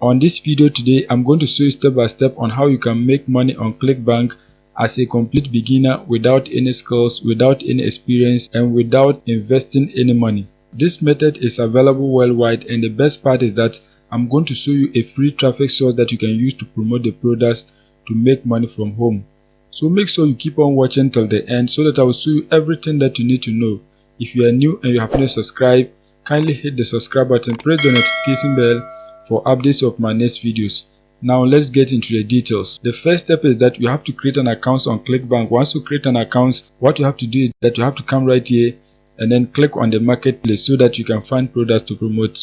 On this video today, I'm going to show you step by step on how you can make money on Clickbank as a complete beginner without any skills, without any experience, and without investing any money. This method is available worldwide, and the best part is that I'm going to show you a free traffic source that you can use to promote the products to make money from home. So make sure you keep on watching till the end so that I will show you everything that you need to know. If you are new and you have not subscribed, kindly hit the subscribe button, press the notification bell for updates of my next videos. Now let's get into the details. The first step is that you have to create an account on Clickbank. Once you create an account, what you have to do is that you have to come right here and then click on the marketplace so that you can find products to promote.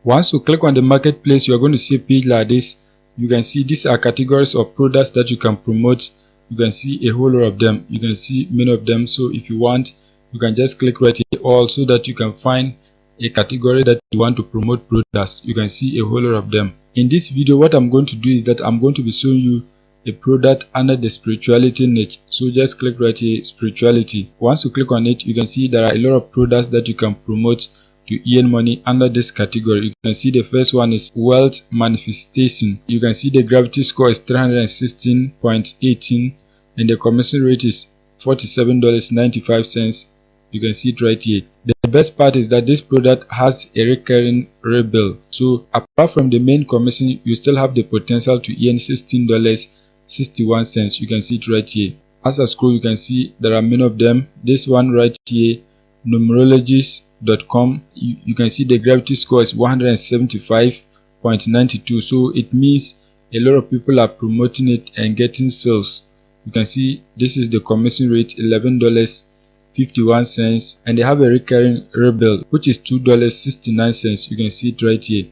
Once you click on the marketplace, you are going to see a page like this. You can see these are categories of products that you can promote. You can see a whole lot of them. You can see many of them. So if you want, you can just click right here all so that you can find a category that you want to promote products. You can see a whole lot of them. In this video, what I'm going to do is that I'm going to be showing you a product under the spirituality niche. So just click right here, spirituality. Once you click on it, you can see there are a lot of products that you can promote to earn money under this category. You can see the first one is wealth manifestation. You can see the gravity score is 316.18 and the commission rate is $47.95. You can see it right here. The best part is that this product has a recurring bill. So apart from the main commission, you still have the potential to earn $16.61. You can see it right here. As I scroll, you can see there are many of them. This one right here, numerologist.com, you can see the gravity score is 175.92. so it means a lot of people are promoting it and getting sales. You can see this is the commission rate, $11.51, and they have a recurring bill which is $2.69. You can see it right here.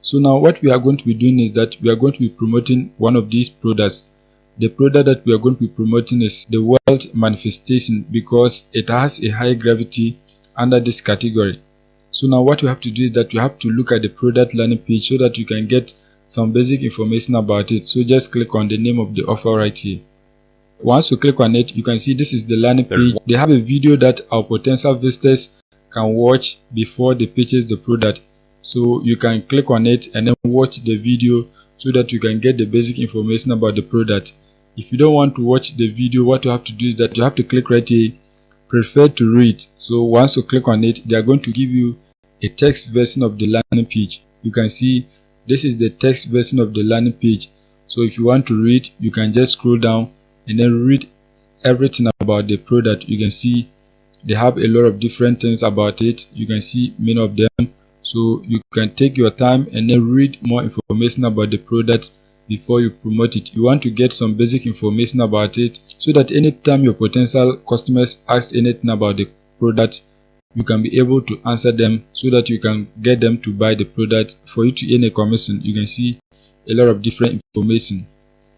So now what we are going to be doing is that we are going to be promoting one of these products. The product that we are going to be promoting is the wealth manifestation because it has a high gravity under this category. So now what you have to do is that you have to look at the product landing page so that you can get some basic information about it. So just click on the name of the offer right here. Once you click on it, you can see this is the landing page. They have a video that our potential visitors can watch before they purchase the product. So you can click on it and then watch the video so that you can get the basic information about the product. If you don't want to watch the video, what you have to do is that you have to click right here, prefer to read. So once you click on it, they are going to give you a text version of the landing page. You can see this is the text version of the landing page. So if you want to read, you can just scroll down and then read everything about the product. You can see they have a lot of different things about it. You can see many of them. So you can take your time and then read more information about the product before you promote it. You want to get some basic information about it so that anytime your potential customers ask anything about the product, you can be able to answer them so that you can get them to buy the product for you to earn a commission. You can see a lot of different information.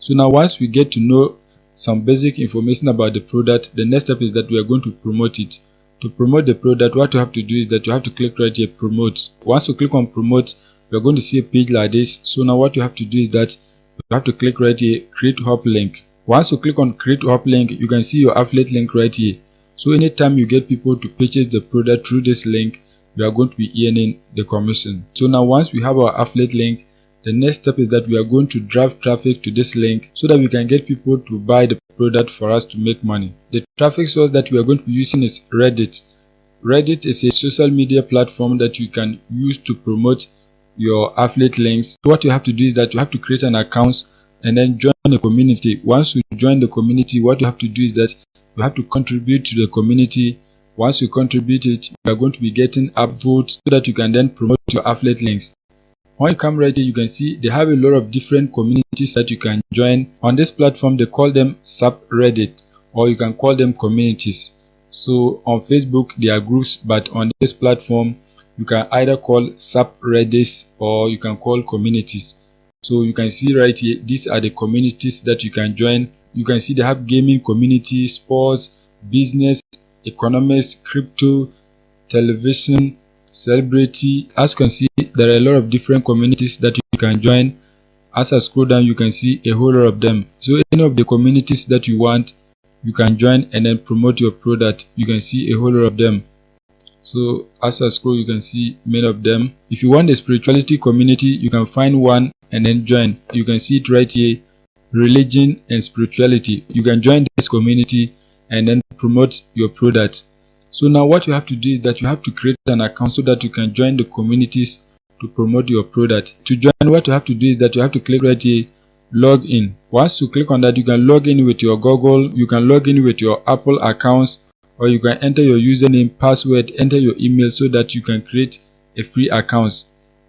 So now once we get to know some basic information about the product, the next step is that we are going to promote it. To promote the product, what you have to do is that you have to click right here, promote. Once you click on promote, you are going to see a page like this. So now what you have to do is that you have to click right here, create hub link. Once you click on create hub link, you can see your affiliate link right here. So anytime you get people to purchase the product through this link, you are going to be earning the commission. So now once we have our affiliate link, the next step is that we are going to drive traffic to this link so that we can get people to buy the product for us to make money. The traffic source that we are going to be using is Reddit. Reddit is a social media platform that you can use to promote your affiliate links. What you have to do is that you have to create an account and then join the community. Once you join the community, what you have to do is that you have to contribute to the community. Once you contribute it, you are going to be getting upvotes so that you can then promote your affiliate links. When you come right here, you can see they have a lot of different communities that you can join. On this platform, they call them subreddit, or you can call them communities. So on Facebook, they are groups, but on this platform, you can either call subreddits or you can call communities. So you can see right here, these are the communities that you can join. You can see they have gaming community, sports, business, economics, crypto, television, celebrity. As you can see, there are a lot of different communities that you can join. As I scroll down, you can see a whole lot of them. So any of the communities that you want, you can join and then promote your product. You can see a whole lot of them. So as I scroll, you can see many of them. If you want a spirituality community, you can find one and then join. You can see it right here, religion and spirituality. You can join this community and then promote your product. So now what you have to do is that you have to create an account so that you can join the communities to promote your product. To join, what you have to do is that you have to click right here, log in. Once you click on that, you can log in with your Google, you can log in with your Apple accounts, or you can enter your username, password, enter your email so that you can create a free account.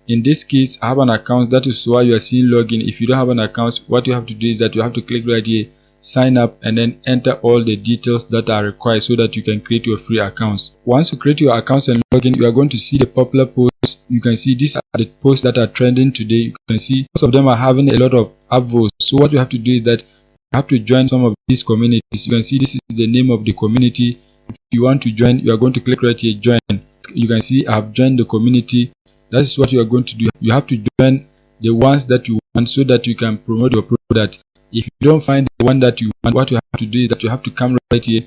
In this case, I have an account, that is why you are seeing login. If you don't have an account, what you have to do is that you have to click right here, sign up, and then enter all the details that are required so that you can create your free accounts. Once you create your accounts and login, you are going to see the popular posts. You can see these are the posts that are trending today. You can see most of them are having a lot of upvotes. So what you have to do is that you have to join some of these communities. You can see this is the name of the community. If you want to join, you are going to click right here, join. You can see I have joined the community. That is what you are going to do. You have to join the ones that you want so that you can promote your product. If you don't find the one that you want, what you have to do is that you have to come right here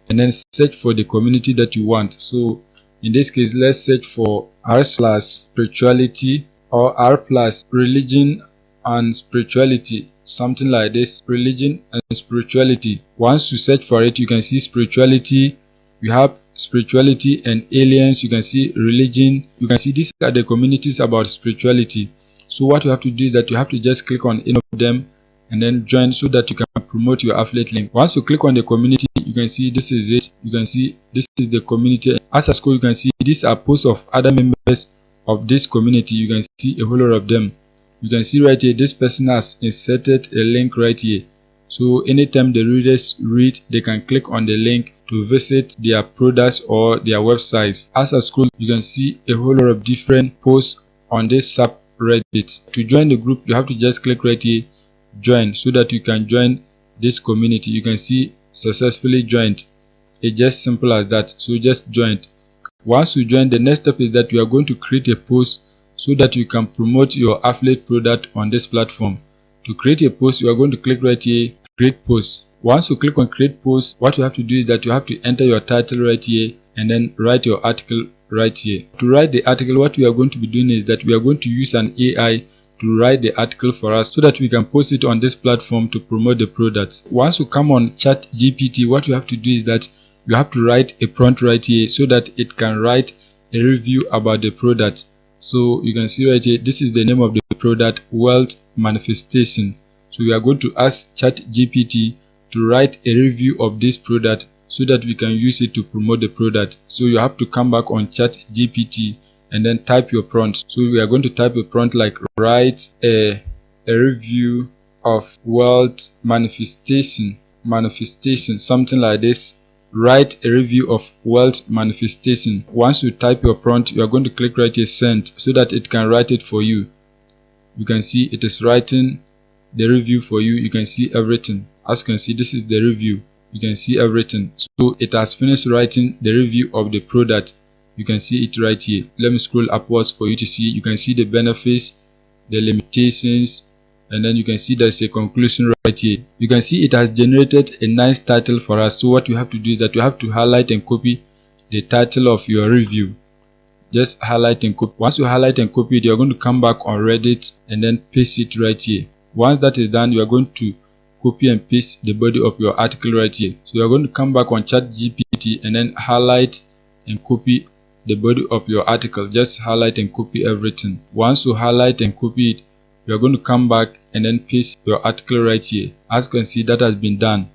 and then search for the community that you want. So in this case, let's search for r/spirituality or r+religion and spirituality, something like this, religion and spirituality. Once you search for it, you can see spirituality, we have spirituality and aliens, you can see religion, you can see these are the communities about spirituality. So what you have to do is that you have to just click on any of them and then join so that you can promote your affiliate link. Once you click on the community, you can see this is it. You can see this is the community. As I scroll, you can see these are posts of other members of this community. You can see a whole lot of them. You can see right here, this person has inserted a link right here. So anytime the readers read, they can click on the link to visit their products or their websites. As I scroll, you can see a whole lot of different posts on this subreddit. To join the group, you have to just click right here, join, so that you can join this community. You can see successfully joined. It's just simple as that. So just joined. Once you join, the next step is that you are going to create a post so that you can promote your affiliate product on this platform. To create a post, you are going to click right here, create post. Once you click on create post, what you have to do is that you have to enter your title right here and then write your article right here. To write the article, what we are going to be doing is that we are going to use an AI to write the article for us so that we can post it on this platform to promote the products. Once you come on ChatGPT, what you have to do is that you have to write a prompt right here so that it can write a review about the product. So you can see right here, this is the name of the product, wealth manifestation. So we are going to ask ChatGPT to write a review of this product so that we can use it to promote the product. So you have to come back on ChatGPT and then type your prompt. So we are going to type a prompt like write a review of wealth manifestation, something like this. Write a review of wealth manifestation. Once you type your prompt, you are going to click right here, send, so that it can write it for you. You can see it is writing the review for you. You can see everything. As you can see, this is the review. You can see everything. So it has finished writing the review of the product. You can see it right here. Let me scroll upwards for you to see. You can see the benefits, the limitations, and then you can see there's a conclusion right here. You can see it has generated a nice title for us. So what you have to do is that you have to highlight and copy the title of your review. Just highlight and copy. Once you highlight and copy it, you're going to come back on Reddit and then paste it right here. Once that is done, you are going to copy and paste the body of your article right here. So you are going to come back on ChatGPT and then highlight and copy the body of your article. Just highlight and copy everything. Once you highlight and copy it, you are going to come back and then paste your article right here. As you can see, that has been done.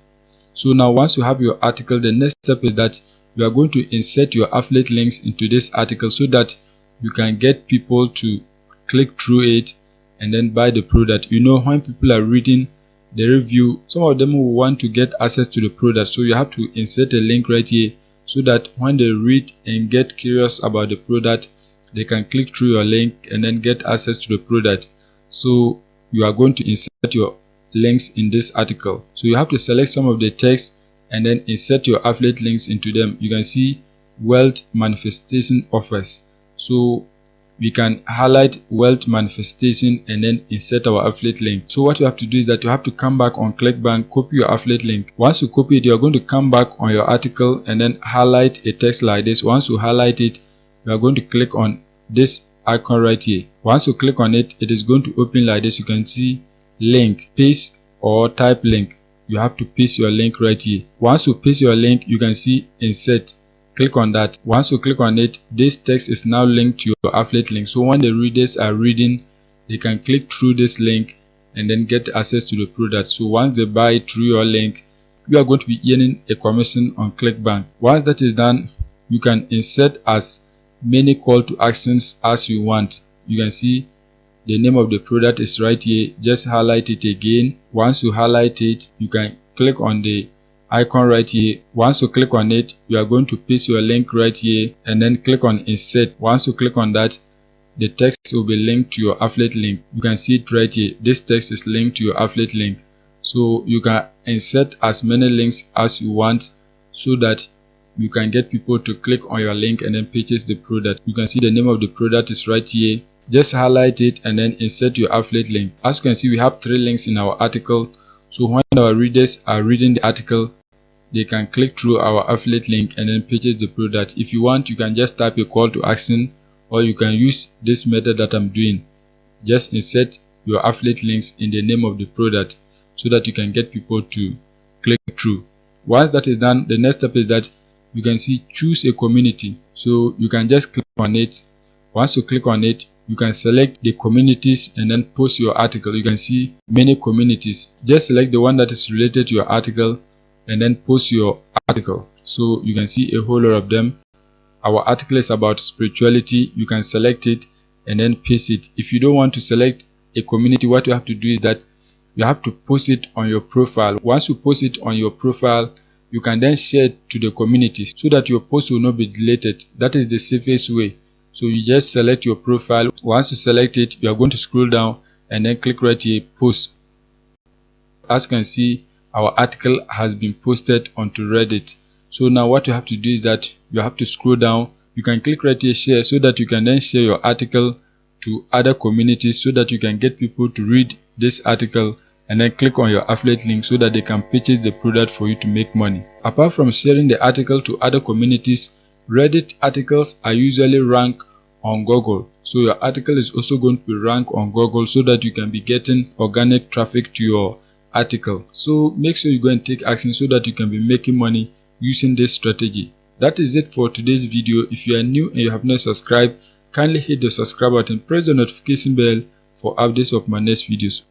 So now once you have your article, the next step is that you are going to insert your affiliate links into this article so that you can get people to click through it and then buy the product. You know, when people are reading the review, some of them will want to get access to the product. So you have to insert a link right here so that when they read and get curious about the product, they can click through your link and then get access to the product. So you are going to insert your links in this article. So you have to select some of the text and then insert your affiliate links into them. You can see wealth manifestation offers. So we can highlight wealth manifestation and then insert our affiliate link. So what you have to do is that you have to come back on Clickbank, copy your affiliate link. Once you copy it, you're going to come back on your article and then highlight a text like this. Once you highlight it, you are going to click on this icon right here. Once you click on it, it is going to open like this. You can see link, paste or type link. You have to paste your link right here. Once you paste your link, you can see insert. Click on that. Once you click on it, this text is now linked to your affiliate link. So when the readers are reading, they can click through this link and then get access to the product. So once they buy through your link, you are going to be earning a commission on Clickbank. Once that is done, you can insert as many call to actions as you want. You can see the name of the product is right here. Just highlight it again. Once you highlight it, you can click on the icon right here. Once you click on it, you are going to paste your link right here and then click on insert. Once you click on that, the text will be linked to your affiliate link. You can see it right here. This text is linked to your affiliate link. So you can insert as many links as you want so that you can get people to click on your link and then purchase the product. You can see the name of the product is right here. Just highlight it and then insert your affiliate link. As you can see, we have 3 links in our article. So when our readers are reading the article, they can click through our affiliate link and then purchase the product. If you want, you can just type a call to action, or you can use this method that I'm doing. Just insert your affiliate links in the name of the product so that you can get people to click through. Once that is done, the next step is that you can see choose a community. So you can just click on it. Once you click on it, you can select the communities and then post your article. You can see many communities. Just select the one that is related to your article and then post your article. So you can see a whole lot of them. Our article is about spirituality. You can select it and then paste it. If you don't want to select a community, what you have to do is that you have to post it on your profile. Once you post it on your profile, you can then share it to the community so that your post will not be deleted. That is the safest way. So you just select your profile. Once you select it, you are going to scroll down and then click right here, post. As you can see, our article has been posted onto Reddit. So now what you have to do is that you have to scroll down. You can click right here, share, so that you can then share your article to other communities so that you can get people to read this article and then click on your affiliate link so that they can purchase the product for you to make money. Apart from sharing the article to other communities, Reddit articles are usually ranked on Google. So your article is also going to be ranked on Google so that you can be getting organic traffic to your article. So make sure you go and take action so that you can be making money using this strategy. That is it for today's video. If you are new and you have not subscribed, kindly hit the subscribe button, press the notification bell for updates of my next videos.